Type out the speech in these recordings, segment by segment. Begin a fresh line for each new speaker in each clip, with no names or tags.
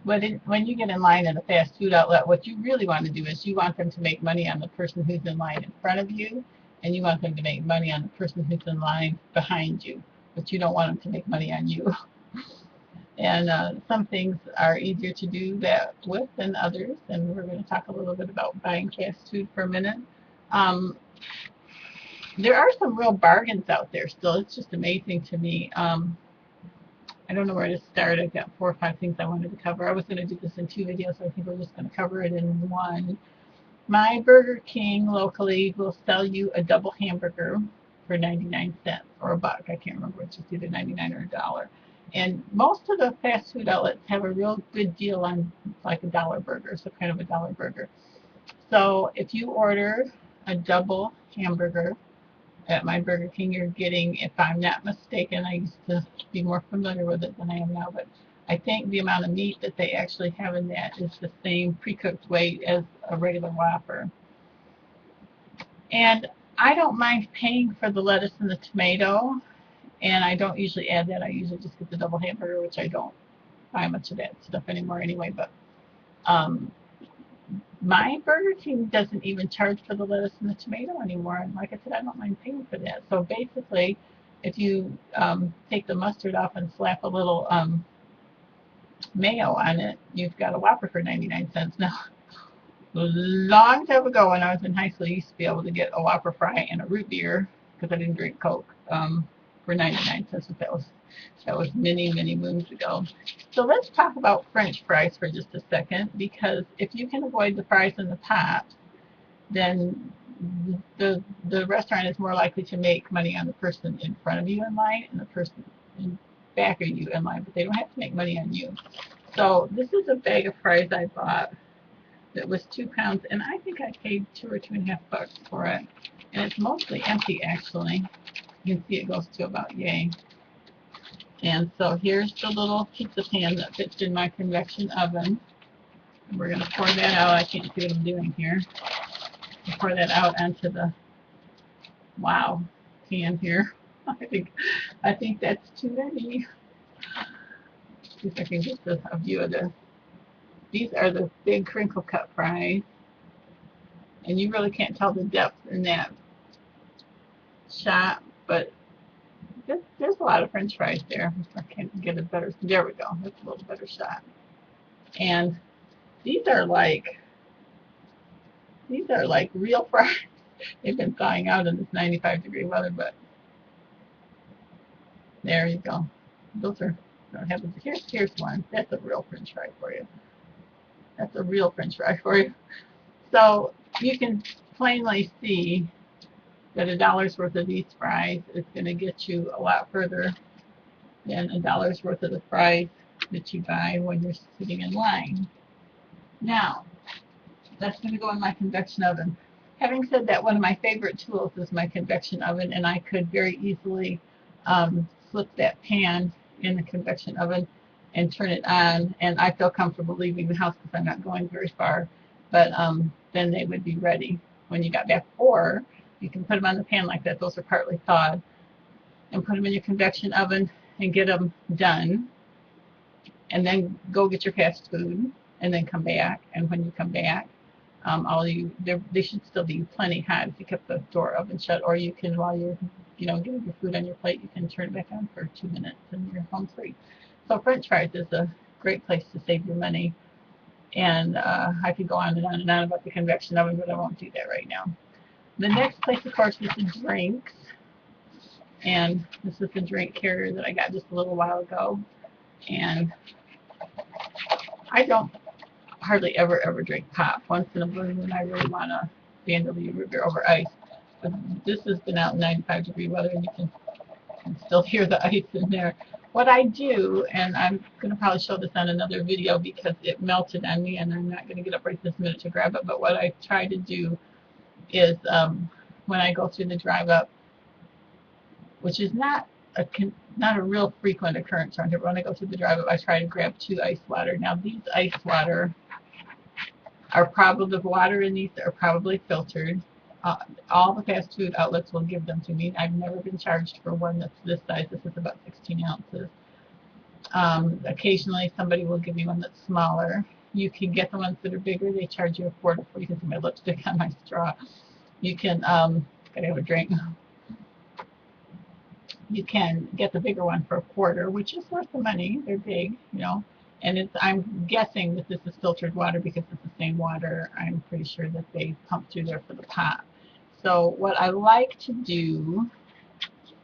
when you get in line at a fast food outlet, what you really want to do is you want them to make money on the person who's in line in front of you, and you want them to make money on the person who's in line behind you, but you don't want them to make money on you. And some things are easier to do that with than others, and we're going to talk a little bit about buying fast food for a minute. Um, there are some real bargains out there still. It's just amazing to me. I don't know where to start. I've got 4 or 5 things I wanted to cover. I was going to do this in 2 videos, so I think we're just going to cover it in one. My Burger King locally will sell you a double hamburger for 99 cents or a buck. I can't remember. It's just either 99 or a dollar. And most of the fast food outlets have a real good deal on like a dollar burger, so kind of a dollar burger. So if you order a double hamburger at my Burger King, you're getting, if I'm not mistaken, I used to be more familiar with it than I am now, but I think the amount of meat that they actually have in that is the same pre-cooked weight as a regular Whopper. And I don't mind paying for the lettuce and the tomato, and I don't usually add that. I usually just get the double hamburger, which I don't buy much of that stuff anymore anyway. But um, my Burger King doesn't even charge for the lettuce and the tomato anymore. And like I said, I don't mind paying for that. So basically, if you take the mustard off and slap a little mayo on it, you've got a Whopper for 99 cents. Now, a long time ago when I was in high school, I used to be able to get a Whopper fry and a root beer because I didn't drink Coke for 99 cents. That was many, many moons ago. So let's talk about French fries for just a second, because if you can avoid the fries in the pot, then the restaurant is more likely to make money on the person in front of you in line and the person in back of you in line, but they don't have to make money on you. So this is a bag of fries I bought that was 2 pounds, and I think I paid 2 or 2.5 bucks for it. And it's mostly empty, actually. You can see it goes to about yay. And so here's the little pizza pan that fits in my convection oven. And we're going to pour that out. I can't see what I'm doing here. We'll pour that out onto the wow pan here. I think that's too many. See if I can get a view of this. These are the big crinkle cut fries, and you really can't tell the depth in that shot, but there's a lot of French fries there. I can't get a better. There we go. That's a little better shot. And these are like real fries. They've been thawing out in this 95-degree weather, but there you go. Those are. Here's one. That's a real French fry for you. That's a real French fry for you. So you can plainly see that a dollar's worth of these fries is going to get you a lot further than a dollar's worth of the fries that you buy when you're sitting in line. Now, that's going to go in my convection oven. Having said that, one of my favorite tools is my convection oven, and I could very easily flip that pan in the convection oven and turn it on, and I feel comfortable leaving the house because I'm not going very far, but then they would be ready when you got back. Or you can put them on the pan like that. Those are partly thawed, and put them in your convection oven and get them done, and then go get your fast food, and then come back. And when you come back, they should still be plenty hot if you kept the door oven shut. Or you can, while you're getting your food on your plate, you can turn it back on for 2 minutes and you're home free. So French fries is a great place to save your money. And I could go on and on and on about the convection oven, but I won't do that right now. The next place, of course, is the drinks. And this is the drink carrier that I got just a little while ago. And I don't hardly ever drink pop. Once in a blue moon, I really want a Vanderlei root beer over ice. But this has been out in 95-degree weather, and you can still hear the ice in there. What I do, and I'm going to probably show this on another video because it melted on me, and I'm not going to get up right this minute to grab it, but what I try to do is when I go through the drive-up, which is not a real frequent occurrence around here, but when I go through the drive-up, I try to grab 2 ice water. Now, these ice water are probably, the water in these are probably filtered. All the fast food outlets will give them to me. I've never been charged for one that's this size. This is about 16 ounces. Occasionally somebody will give me one that's smaller. You can get the ones that are bigger. They charge you $1 for. You can see my lipstick on my straw. You can, gotta have a drink. You can get the bigger one for $1, which is worth the money. They're big, you know. And it's, I'm guessing that this is filtered water because it's the same water I'm pretty sure that they pump through there for the pop. So what I like to do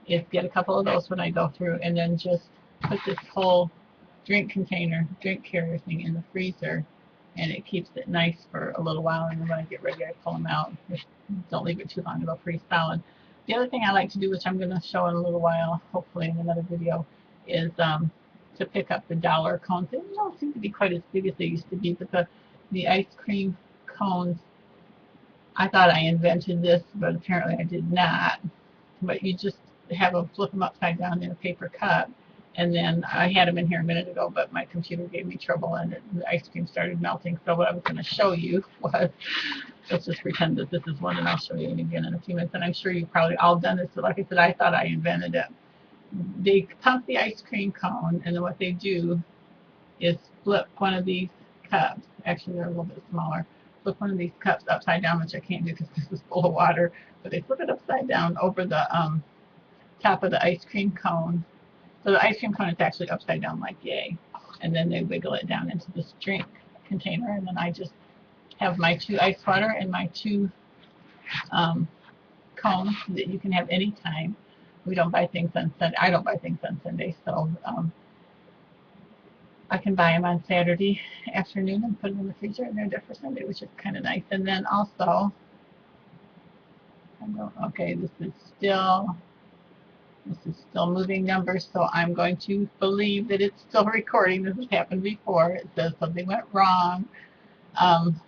is get a couple of those when I go through and then just put this whole drink container, drink carrier thing in the freezer, and it keeps it nice for a little while, and then when I get ready I pull them out. Don't leave it too long, it'll freeze solid. The other thing I like to do, which I'm going to show in a little while, hopefully in another video, is to pick up the dollar cones. They don't seem to be quite as big as they used to be, but the ice cream cones, I thought I invented this, but apparently I did not. But you just have them, flip them upside down in a paper cup, and then I had them in here a minute ago, but my computer gave me trouble and the ice cream started melting. So what I was going to show you was, let's just pretend that this is one, and I'll show you again in a few minutes. And I'm sure you've probably all done this, but like I said, I thought I invented it. They pump the ice cream cone, and then what they do is flip one of these cups. Actually, they're a little bit smaller. Flip one of these cups upside down, which I can't do because this is full of water. But they flip it upside down over the top of the ice cream cone. So the ice cream cone is actually upside down like yay. And then they wiggle it down into this drink container, and then I just have my 2 ice water and my 2 cones that you can have anytime. We don't buy things on Sunday. I don't buy things on Sunday, so I can buy them on Saturday afternoon and put them in the freezer, and they're there for Sunday, which is kind of nice. And then also, okay, this is still moving numbers, so I'm going to believe that it's still recording. This has happened before. It says something went wrong. I'm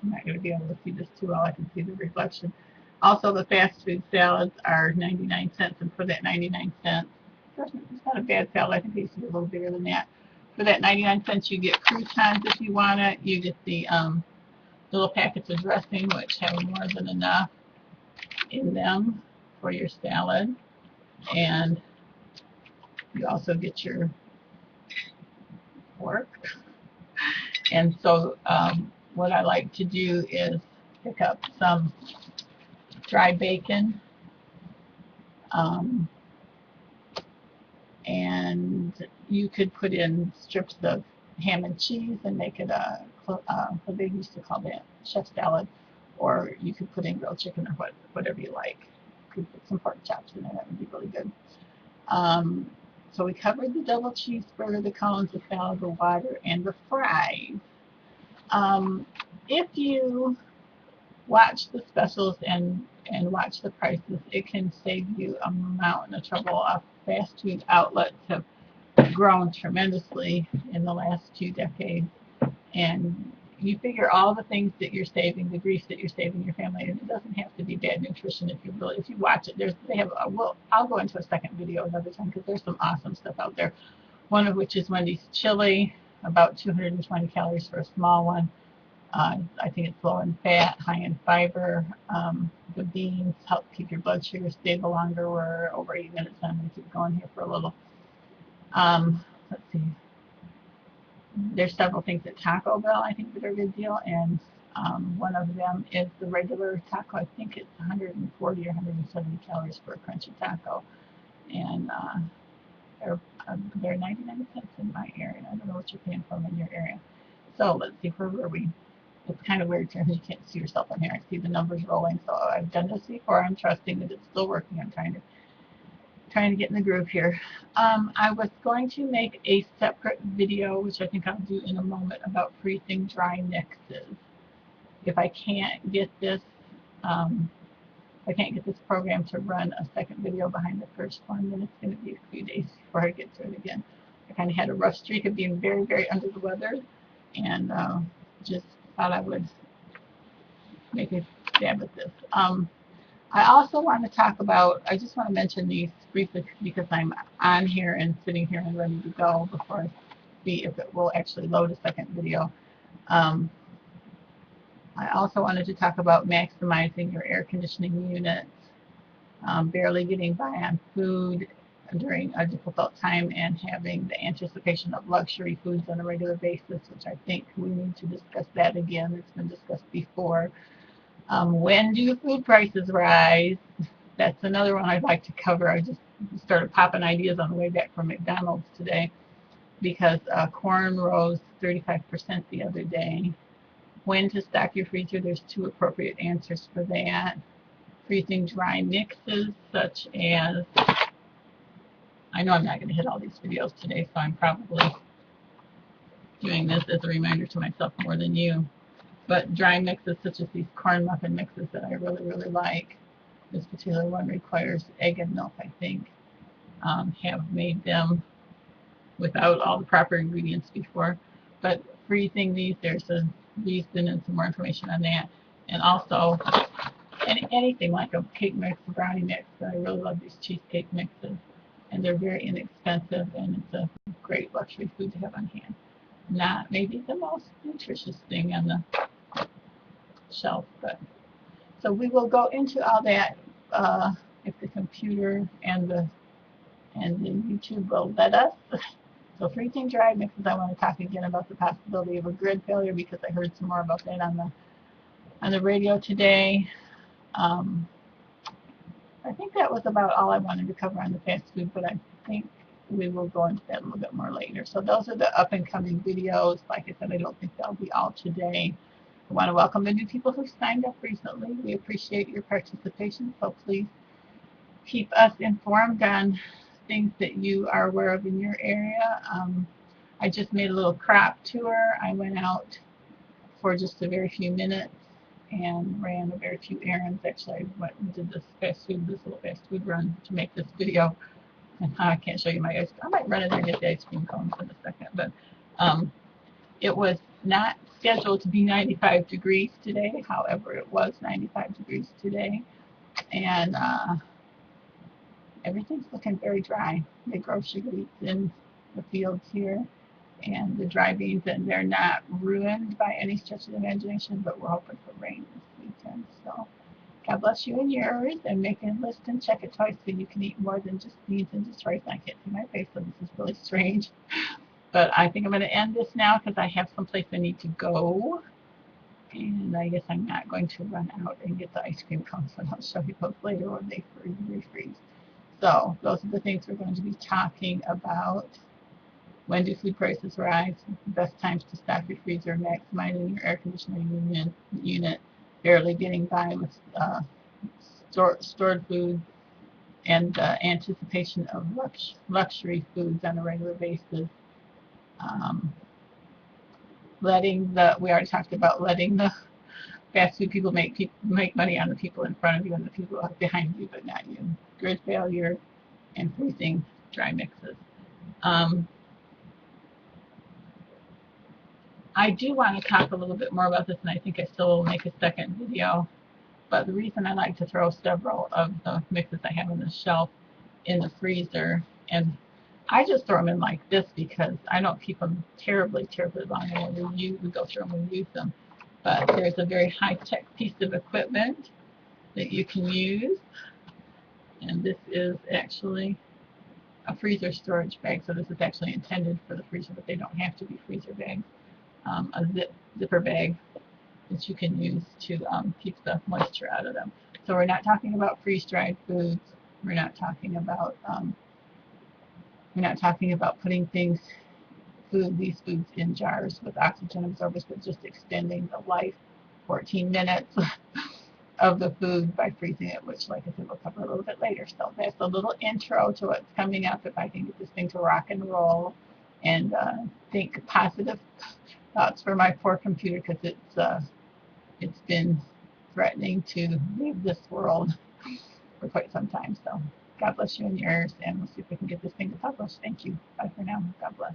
not going to be able to see this too well. I can see the reflection. Also, the fast food salads are 99 cents, and for that 99 cents, it's not a bad salad. I think they used to be a little bigger than that. For that 99 cents, you get croutons if you want it. You get the little packets of dressing, which have more than enough in them for your salad. And you also get your pork. And so what I like to do is pick up some dry bacon, and you could put in strips of ham and cheese and make it what they used to call that, chef salad, or you could put in grilled chicken or whatever you like. You could put some pork chops in there, that would be really good. So we covered the double cheeseburger, the cones, the salad, the water, and the fries. If you watch the specials and watch the prices, it can save you a mountain of trouble. Fast food outlets have grown tremendously in the last 2 decades, and you figure all the things that you're saving, the grief that you're saving your family, and it doesn't have to be bad nutrition if you watch it. They have I'll go into a second video another time because there's some awesome stuff out there. One of which is Wendy's chili, about 220 calories for a small one. I think it's low in fat, high in fiber. The beans help keep your blood sugar stable longer. We're over 8 minutes, so I'm going to keep going here for a little. Let's see. There's several things at Taco Bell I think that are a good deal, and one of them is the regular taco. I think it's 140 or 170 calories for a crunchy taco, and they're 99 cents in my area. I don't know what you're paying for in your area. So let's see, where were we? It's kind of weird because you can't see yourself in here. I see the numbers rolling, so I've done this before. I'm trusting that it's still working. I'm trying to get in the groove here. I was going to make a separate video, which I think I'll do in a moment, about freezing dry mixes. If I can't get this, program to run a second video behind the first one, then it's going to be a few days before I get to it again. I kind of had a rough streak of being very, very under the weather, and just thought I would make a stab at this. I also want to talk about, I just want to mention these briefly because I'm on here and sitting here and ready to go before I see if it will actually load a second video. I also wanted to talk about maximizing your air conditioning units, barely getting by on food, during a difficult time and having the anticipation of luxury foods on a regular basis, which I think we need to discuss that again. It's been discussed before. When do food prices rise? That's another one I'd like to cover. I just started popping ideas on the way back from McDonald's today because corn rose 35% the other day. When to stock your freezer, there's two appropriate answers for that. Freezing dry mixes such as, I know I'm not going to hit all these videos today, so I'm probably doing this as a reminder to myself more than you. But dry mixes such as these corn muffin mixes that I really, really like. This particular one requires egg and milk, I think. Have made them without all the proper ingredients before. But freezing these, there's a reason and some more information on that. And also, anything like a cake mix, a brownie mix. I really love these cheesecake mixes. And they're very inexpensive, and it's a great luxury food to have on hand. Not maybe the most nutritious thing on the shelf, but so we will go into all that if the computer and the YouTube will let us. So freezing dry mixes, I want to talk again about the possibility of a grid failure because I heard some more about that on the radio today. I think that was about all I wanted to cover on the fast food, but I think we will go into that a little bit more later. So those are the up and coming videos. Like I said, I don't think they'll be all today. I want to welcome the new people who signed up recently. We appreciate your participation, so please keep us informed on things that you are aware of in your area. I just made a little crop tour. I went out for just a very few minutes and ran a very few errands. Actually, I went and did this little fast food run to make this video. And I can't show you my ice cream. I might run in there and get the ice cream cones in a second, but it was not scheduled to be 95 degrees today. However, it was 95 degrees today, and everything's looking very dry. They grow sugar beets in the fields here, and the dry beans, and they're not ruined by any stretch of the imagination, but we're hoping for rain this weekend. So God bless you and yours, and make a list and check it twice so you can eat more than just beans and just rice. I can't see my face, so this is really strange. But I think I'm going to end this now because I have someplace I need to go. And I guess I'm not going to run out and get the ice cream cones, but I'll show you those later when they refreeze. So those are the things we're going to be talking about. When do food prices rise? Best times to stock your freezer, maximizing your air conditioning unit, barely getting by with stored food, and anticipation of luxury foods on a regular basis. We already talked about letting the fast food people make money on the people in front of you and the people behind you, but not you. Grid failure and freezing dry mixes. I do want to talk a little bit more about this, and I think I still will make a second video. But the reason I like to throw several of the mixes I have on the shelf in the freezer, and I just throw them in like this because I don't keep them terribly, terribly long. And when we go through them, we use them. But there's a very high-tech piece of equipment that you can use. And this is actually a freezer storage bag. So this is actually intended for the freezer, but they don't have to be freezer bags. A zipper bag that you can use to keep the moisture out of them. So we're not talking about freeze-dried foods. We're not talking about putting these foods in jars with oxygen absorbers, but just extending the life 14 minutes of the food by freezing it, which, like I said, we'll cover a little bit later. So that's a little intro to what's coming up. If I can get this thing to rock and roll, and think positive thoughts for my poor computer, because it's been threatening to leave this world for quite some time. So God bless you and yours, and we'll see if we can get this thing to publish. Thank you. Bye for now. God bless.